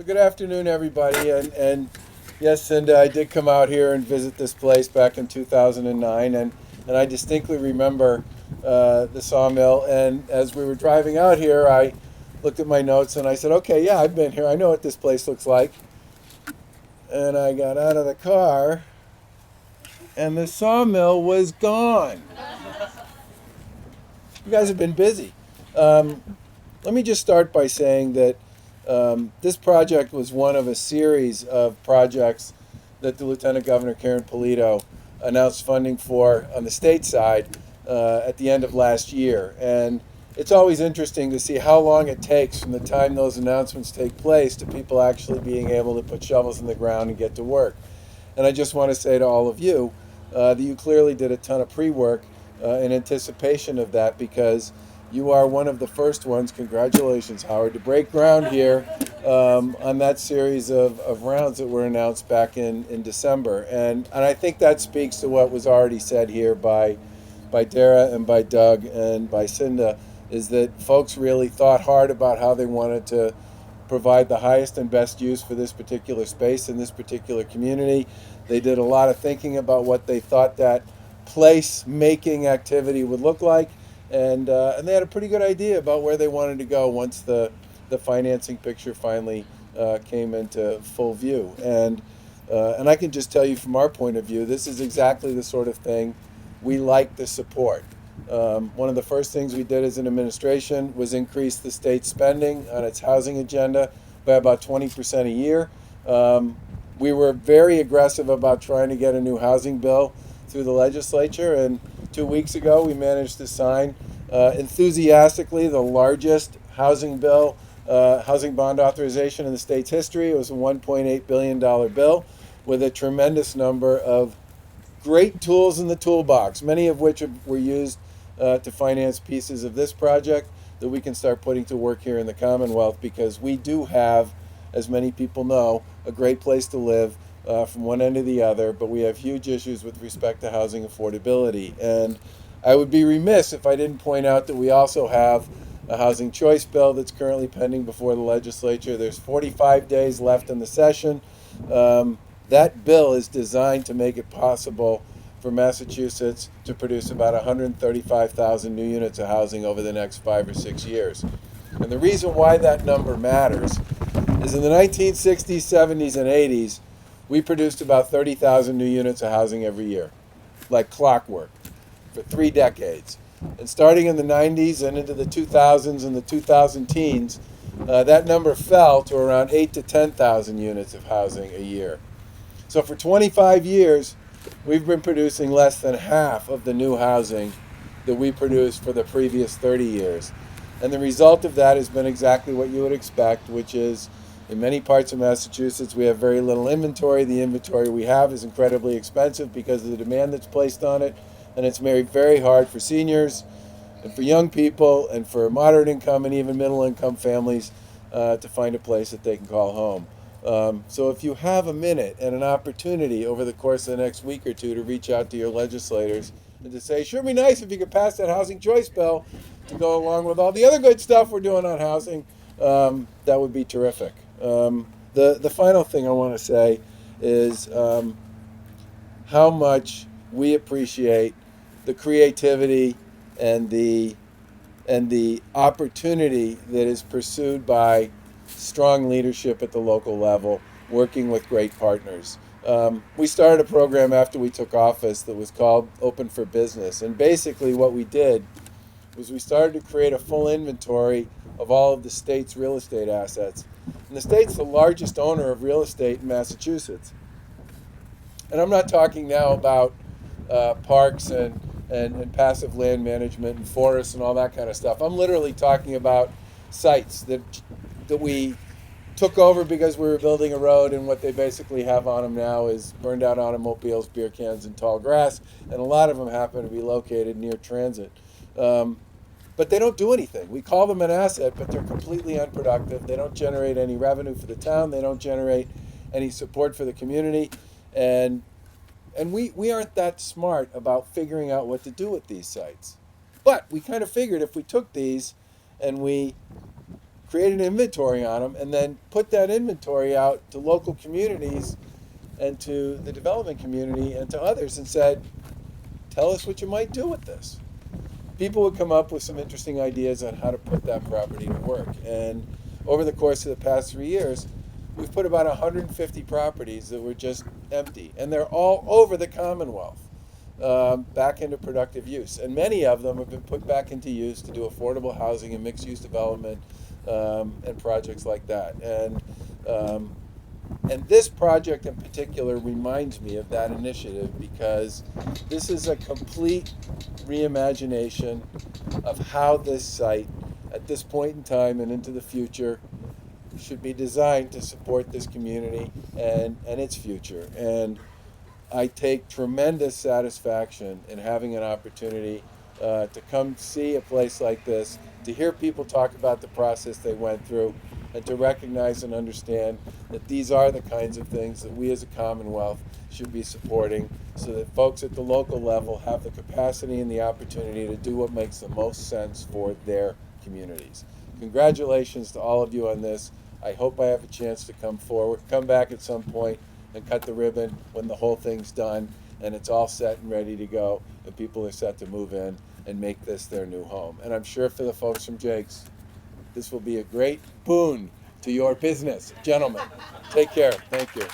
So good afternoon, everybody. And yes, Cinda, I did come out here and visit this place back in 2009, and I distinctly remember the sawmill. And as we were driving out here, I looked at my notes and I said, okay, yeah, I've been here. I know what this place looks like. And I got out of the car, and the sawmill was gone. You guys have been busy. Um, Let me just start by saying that this project was one of a series of projects that the Lieutenant Governor Karen Polito announced funding for on the state side at the end of last year. And it's always interesting to see how long it takes from the time those announcements take place to people actually being able to put shovels in the ground and get to work. And I just want to say to all of you that you clearly did a ton of pre-work in anticipation of that, because you are one of the first ones, congratulations, Howard, to break ground here on that series of rounds that were announced back in December. And I think that speaks to what was already said here by Dara and by Doug and by Cinda, is that folks really thought hard about how they wanted to provide the highest and best use for this particular space in this particular community. They did a lot of thinking about what they thought that place making activity would look like, and they had a pretty good idea about where they wanted to go once the financing picture finally came into full view. And I can just tell you from our point of view, this is exactly the sort of thing we like to support. One of the first things we did as an administration was increase the state spending on its housing agenda by about 20% a year. We were very aggressive about trying to get a new housing bill through the legislature, and 2 weeks ago we managed to sign enthusiastically the largest housing bill, housing bond authorization in the state's history. It was a $1.8 billion bill with a tremendous number of great tools in the toolbox, many of which were used to finance pieces of this project that we can start putting to work here in the Commonwealth, because we do have, as many people know, a great place to live from one end to the other, but we have huge issues with respect to housing affordability. And I would be remiss if I didn't point out that we also have a housing choice bill that's currently pending before the legislature. There's 45 days left in the session. That bill is designed to make it possible for Massachusetts to produce about 135,000 new units of housing over the next 5 or 6 years. And the reason why that number matters is in the 1960s, 70s, and 80s, we produced about 30,000 new units of housing every year, like clockwork, for 3 decades. And starting in the 90s and into the 2000s and the 2000 teens, that number fell to around 8 to 10,000 units of housing a year. So for 25 years, we've been producing less than half of the new housing that we produced for the previous 30 years. And the result of that has been exactly what you would expect, which is in many parts of Massachusetts, we have very little inventory. The inventory we have is incredibly expensive because of the demand that's placed on it. And it's made very hard for seniors and for young people and for moderate income and even middle income families to find a place that they can call home. So if you have a minute and an opportunity over the course of the next week or two to reach out to your legislators and to say, sure be nice if you could pass that housing choice bill to go along with all the other good stuff we're doing on housing, that would be terrific. The final thing I want to say is how much we appreciate the creativity and the opportunity that is pursued by strong leadership at the local level, working with great partners. We started a program after we took office that was called Open for Business. And basically what we did was we started to create a full inventory of all of the state's real estate assets. And the state's the largest owner of real estate in Massachusetts. And I'm not talking now about parks and passive land management and forests and all that kind of stuff. I'm literally talking about sites that we took over because we were building a road, and what they basically have on them now is burned out automobiles, beer cans, and tall grass, and a lot of them happen to be located near transit. But they don't do anything. We call them an asset, but they're completely unproductive. They don't generate any revenue for the town. They don't generate any support for the community. And we aren't that smart about figuring out what to do with these sites. But we kind of figured if we took these and we create an inventory on them, and then put that inventory out to local communities and to the development community and to others and said, tell us what you might do with this. People would come up with some interesting ideas on how to put that property to work. And over the course of the past 3 years, we've put about 150 properties that were just empty, and they're all over the Commonwealth, back into productive use. And many of them have been put back into use to do affordable housing and mixed-use development, and projects like that. And this project in particular reminds me of that initiative, because this is a complete reimagination of how this site, at this point in time and into the future, should be designed to support this community and its future. And I take tremendous satisfaction in having an opportunity to come see a place like this, to hear people talk about the process they went through, and to recognize and understand that these are the kinds of things that we as a Commonwealth should be supporting, so that folks at the local level have the capacity and the opportunity to do what makes the most sense for their communities. Congratulations to all of you on this. I hope I have a chance to come back at some point and cut the ribbon when the whole thing's done and it's all set and ready to go and people are set to move in and make this their new home. And I'm sure for the folks from Jake's, this will be a great boon to your business. Gentlemen, take care. Thank you.